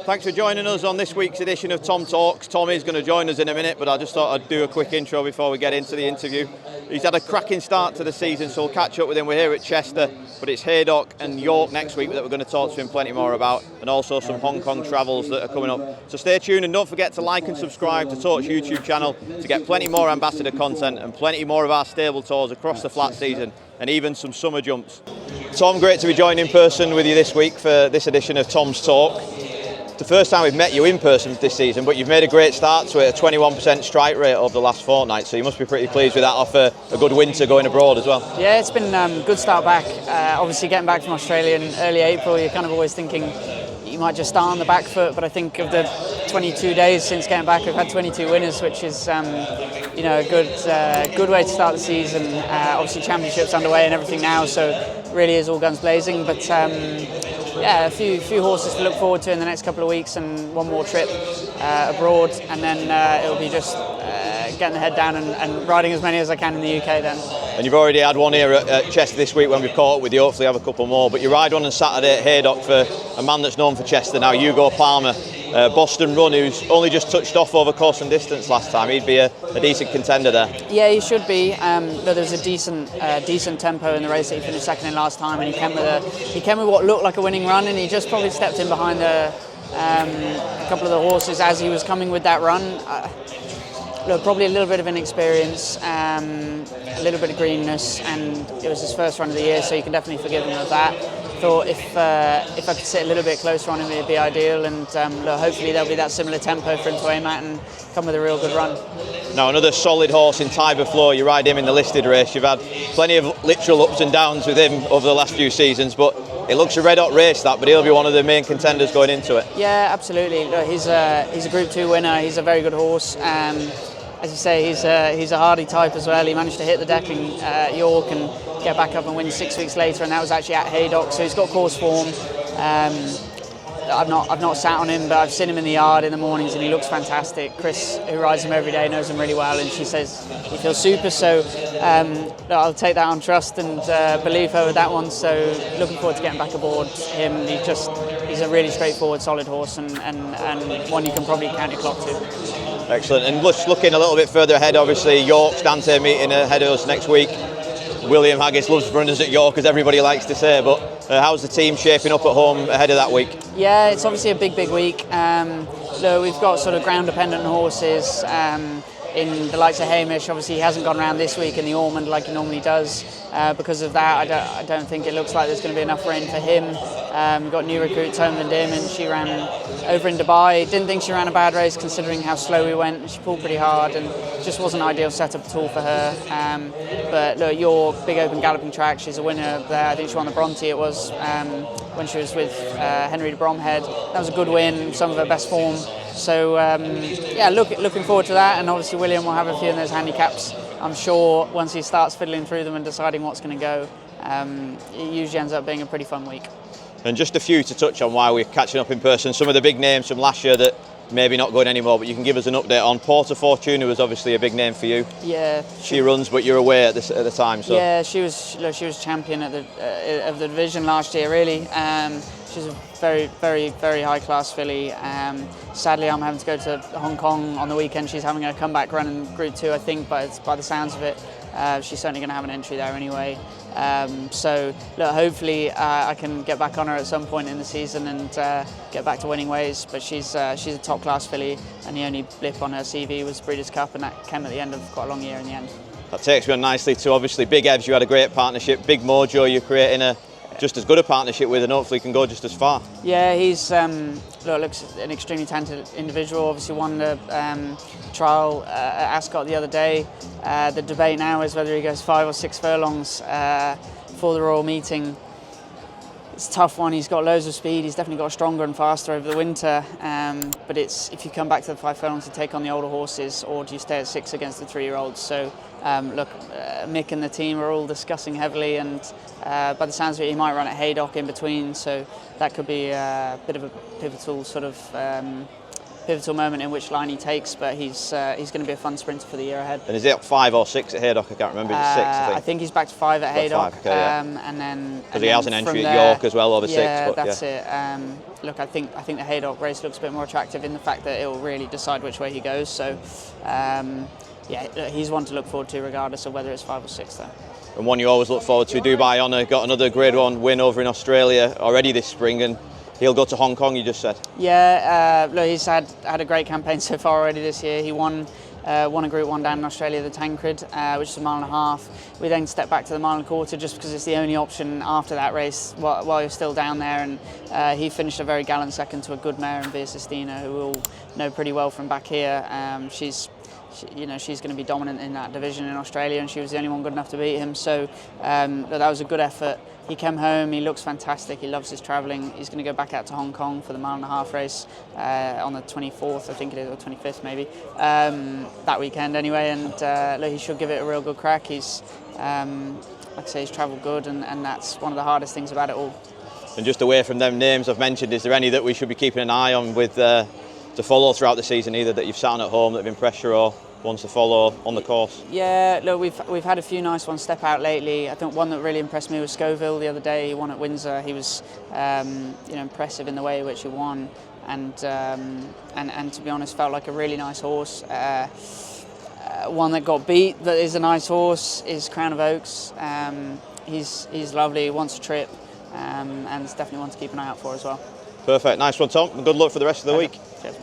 Thanks for joining us on this week's edition of Tom Talks. Tom is going to join us in a minute, but I just thought I'd do a quick intro before we get into the interview. He's had a cracking start to the season, so we'll catch up with him. We're here at Chester, but it's Haydock and York next week that we're going to talk to him plenty more about, and also some Hong Kong travels that are coming up. So stay tuned and don't forget to like and subscribe to Tote's YouTube channel to get plenty more ambassador content and plenty more of our stable tours across the flat season and even some summer jumps. Tom, great to be joined in person with you this week for this edition of Tom's Talk. It's the first time we've met you in person this season, but you've made a great start to it, a 21% strike rate over the last fortnight, so you must be pretty pleased with that off a good winter going abroad as well. Yeah, it's been a good start back. Obviously getting back from Australia in early April, you're kind of always thinking you might just start on the back foot, but I think of the 22 days since getting back, I've had 22 winners, which is a good way to start the season. Obviously championships underway and everything now, so it really is all guns blazing, but a few horses to look forward to in the next couple of weeks and one more trip abroad, and then it'll be just getting the head down and riding as many as I can in the UK then. And you've already had one here at Chester this week when we've caught up with you, hopefully have a couple more, but you ride one on Saturday at Haydock for a man that's known for Chester now, Hugo Palmer, Boston Run, who's only just touched off over course and distance last time. He'd be a decent contender there. Yeah, he should be. There was a decent tempo in the race that he finished second in last time, and he came with what looked like a winning run, and he just probably stepped in behind a couple of the horses as he was coming with that run. Probably a little bit of inexperience, a little bit of greenness, and it was his first run of the year, so you can definitely forgive him of that. Thought if I could sit a little bit closer on him, it'd be ideal, and hopefully there'll be that similar tempo for him to aim at and come with a real good run. Now another solid horse in Tiber Flow. You ride him in the listed race. You've had plenty of literal ups and downs with him over the last few seasons, but it looks a red hot race that, but he'll be one of the main contenders going into it. Yeah, absolutely. He's a Group 2 winner. He's a very good horse. As you say, he's a hardy type as well. He managed to hit the deck in York and get back up and win 6 weeks later, and that was actually at Haydock. So he's got course form. I've not sat on him, but I've seen him in the yard in the mornings, and he looks fantastic. Chris, who rides him every day, knows him really well, and she says he feels super. So I'll take that on trust and believe her with that one. So looking forward to getting back aboard him. He's a really straightforward, solid horse, and one you can probably count your clock to. Excellent. And just looking a little bit further ahead, obviously York's Dante meeting ahead of us next week. William Haggas loves runners at York, as everybody likes to say, but how's the team shaping up at home ahead of that week? Yeah, it's obviously a big week. So we've got sort of ground dependent horses in the likes of Hamish. Obviously he hasn't gone around this week in the Ormond like he normally does. Because of that, I don't think it looks like there's going to be enough rain for him. We've got new recruit Tom Marquand. She ran over in Dubai. Didn't think she ran a bad race considering how slow we went. She pulled pretty hard and just wasn't an ideal setup at all for her. But look, York, big open galloping track. She's a winner there. I think she won the Bronte. It was when she was with Henry de Bromhead. That was a good win. Some of her best form. So looking forward to that. And obviously William will have a few in those handicaps. I'm sure once he starts fiddling through them and deciding what's going to go, it usually ends up being a pretty fun week. And just a few to touch on while we're catching up in person. Some of the big names from last year that maybe not going anymore, but you can give us an update on. Porta Fortuna was obviously a big name for you. Yeah. She runs, but you're away at the time. So. Yeah, she was champion of the division last year, really. She's a very, very, very high-class filly. Sadly, I'm having to go to Hong Kong on the weekend. She's having a comeback run in Group 2, I think, but by the sounds of it, she's certainly going to have an entry there anyway. So, look, hopefully I can get back on her at some point in the season and get back to winning ways. But she's a top-class filly, and the only blip on her CV was Breeders' Cup, and that came at the end of quite a long year in the end. That takes me on nicely to obviously Big Evs. You had a great partnership. Big Mojo, you're creating just as good a partnership with, and hopefully can go just as far. Yeah, he's looks an extremely talented individual. Obviously won the trial at Ascot the other day. The debate now is whether he goes 5 or 6 furlongs for the Royal Meeting. It's a tough one. He's got loads of speed. He's definitely got stronger and faster over the winter. But it's if you come back to the 5 furlongs to take on the older horses, or do you stay at 6 against the 3-year-olds? So Mick and the team are all discussing heavily, and by the sounds of it, he might run at Haydock in between. So that could be a bit of a pivotal sort of pivotal moment in which line he takes, but he's going to be a fun sprinter for the year ahead. And is it 5 or 6 at Haydock? I can't remember. Is it 6? I think he's back to 5 at Haydock. 5, okay, yeah. And then because he has an entry at York as well over 6. Yeah, but that's it. Look, I think the Haydock race looks a bit more attractive in the fact that it will really decide which way he goes. So, yeah, he's one to look forward to regardless of whether it's 5 or 6 though. And one you always look forward to, Dubai Honour, got another Grade 1 win over in Australia already this spring, and he'll go to Hong Kong, you just said. Yeah, look, he's had a great campaign so far already this year. He won a Group 1 down in Australia, the Tancred, which is a 1.5 miles. We then stepped back to the 1.25 miles just because it's the only option after that race while you're still down there. And he finished a very gallant second to a good mare in Via Sistina, who we all know pretty well from back here. She's going to be dominant in that division in Australia, and she was the only one good enough to beat him. So that was a good effort. He came home, he looks fantastic, he loves his travelling. He's going to go back out to Hong Kong for the 1.5 mile race on the 24th, I think it is, or 25th maybe, that weekend anyway. And look, he should give it a real good crack. He's, like I say, he's travelled good, and that's one of the hardest things about it all. And just away from them names I've mentioned, is there any that we should be keeping an eye on with to follow throughout the season, either that you've sat on at home that have been pressure or ones to follow on the course? Yeah, look, we've had a few nice ones step out lately. I think one that really impressed me was Scoville the other day. He won at Windsor. He was impressive in the way in which he won, and to be honest, felt like a really nice horse. One that got beat that is a nice horse is Crown of Oaks. He's lovely. He wants a trip, and it's definitely one to keep an eye out for as well. Perfect, nice one, Tom. Good luck for the rest of the week. Cheers.